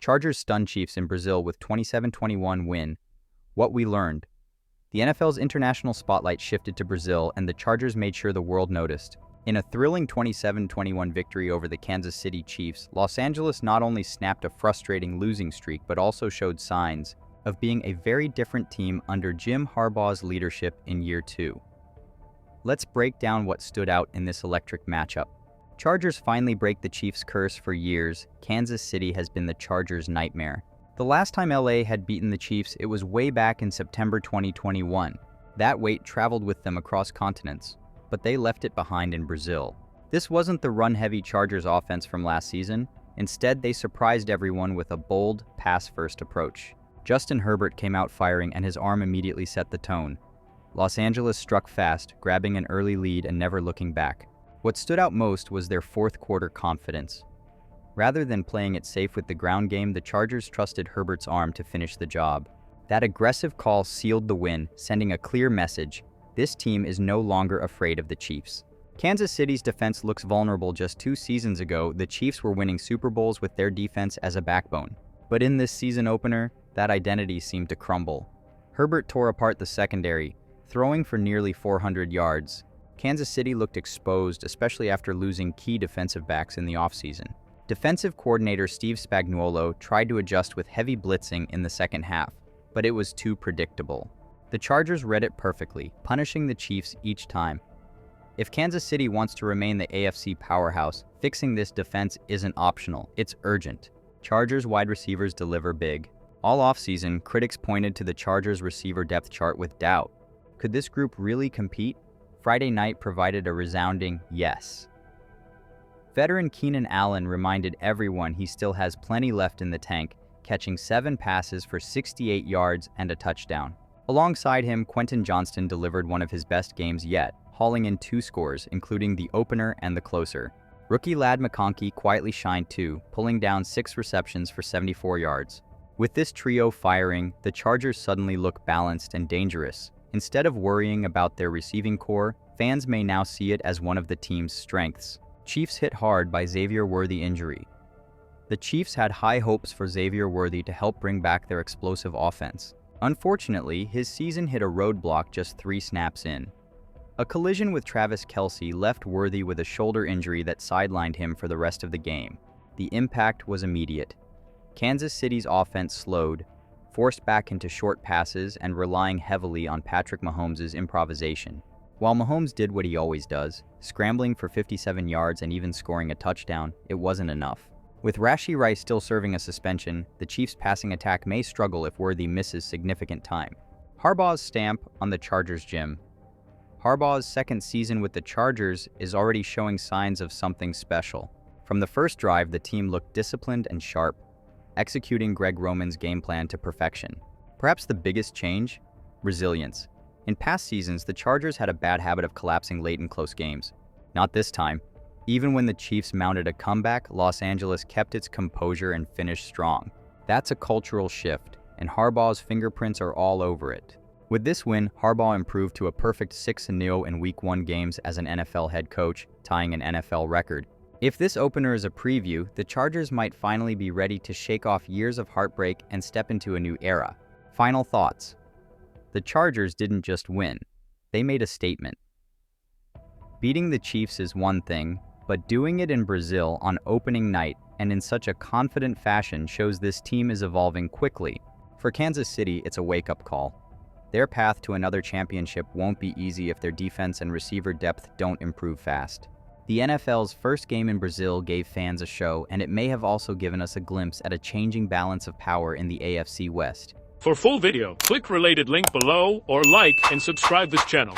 Chargers stun Chiefs in Brazil with 27-21 win. What we learned. The NFL's international spotlight shifted to Brazil, and the Chargers made sure the world noticed. In a thrilling 27-21 victory over the Kansas City Chiefs, Los Angeles not only snapped a frustrating losing streak but also showed signs of being a very different team under Jim Harbaugh's leadership in year 2. Let's break down what stood out in this electric matchup. Chargers finally break the Chiefs' curse. For years, Kansas City has been the Chargers' nightmare. The last time LA had beaten the Chiefs, it was way back in September 2021. That weight traveled with them across continents, but they left it behind in Brazil. This wasn't the run-heavy Chargers offense from last season. Instead, they surprised everyone with a bold, pass-first approach. Justin Herbert came out firing, and his arm immediately set the tone. Los Angeles struck fast, grabbing an early lead and never looking back. What stood out most was their fourth-quarter confidence. Rather than playing it safe with the ground game, the Chargers trusted Herbert's arm to finish the job. That aggressive call sealed the win, sending a clear message: this team is no longer afraid of the Chiefs. Kansas City's defense looks vulnerable. Just 2 seasons ago, the Chiefs were winning Super Bowls with their defense as a backbone. But in this season opener, that identity seemed to crumble. Herbert tore apart the secondary, throwing for nearly 400 yards. Kansas City looked exposed, especially after losing key defensive backs in the offseason. Defensive coordinator Steve Spagnuolo tried to adjust with heavy blitzing in the second half, but it was too predictable. The Chargers read it perfectly, punishing the Chiefs each time. If Kansas City wants to remain the AFC powerhouse, fixing this defense isn't optional, it's urgent. Chargers wide receivers deliver big. All offseason, critics pointed to the Chargers receiver depth chart with doubt. Could this group really compete? Friday night provided a resounding yes. Veteran Keenan Allen reminded everyone he still has plenty left in the tank, catching 7 passes for 68 yards and a touchdown. Alongside him, Quentin Johnston delivered one of his best games yet, hauling in 2 scores, including the opener and the closer. Rookie Ladd McConkey quietly shined too, pulling down 6 receptions for 74 yards. With this trio firing, the Chargers suddenly look balanced and dangerous. Instead of worrying about their receiving core, fans may now see it as one of the team's strengths. Chiefs hit hard by Xavier Worthy injury. The Chiefs had high hopes for Xavier Worthy to help bring back their explosive offense. Unfortunately, his season hit a roadblock just 3 snaps in. A collision with Travis Kelce left Worthy with a shoulder injury that sidelined him for the rest of the game. The impact was immediate. Kansas City's offense slowed, forced back into short passes and relying heavily on Patrick Mahomes' improvisation. While Mahomes did what he always does, scrambling for 57 yards and even scoring a touchdown, it wasn't enough. With Rashee Rice still serving a suspension, the Chiefs' passing attack may struggle if Worthy misses significant time. Harbaugh's stamp on the Chargers' Jim. Harbaugh's second season with the Chargers is already showing signs of something special. From the first drive, the team looked disciplined and sharp, executing Greg Roman's game plan to perfection. Perhaps the biggest change? Resilience. In past seasons, the Chargers had a bad habit of collapsing late in close games. Not this time. Even when the Chiefs mounted a comeback, Los Angeles kept its composure and finished strong. That's a cultural shift, and Harbaugh's fingerprints are all over it. With this win, Harbaugh improved to a perfect 6-0 in Week 1 games as an NFL head coach, tying an NFL record. If this opener is a preview, the Chargers might finally be ready to shake off years of heartbreak and step into a new era. Final thoughts. The Chargers didn't just win, they made a statement. Beating the Chiefs is one thing, but doing it in Brazil on opening night and in such a confident fashion shows this team is evolving quickly. For Kansas City, it's a wake-up call. Their path to another championship won't be easy if their defense and receiver depth don't improve fast. The NFL's first game in Brazil gave fans a show, and it may have also given us a glimpse at a changing balance of power in the AFC West. For full video, click related link below or like and subscribe this channel.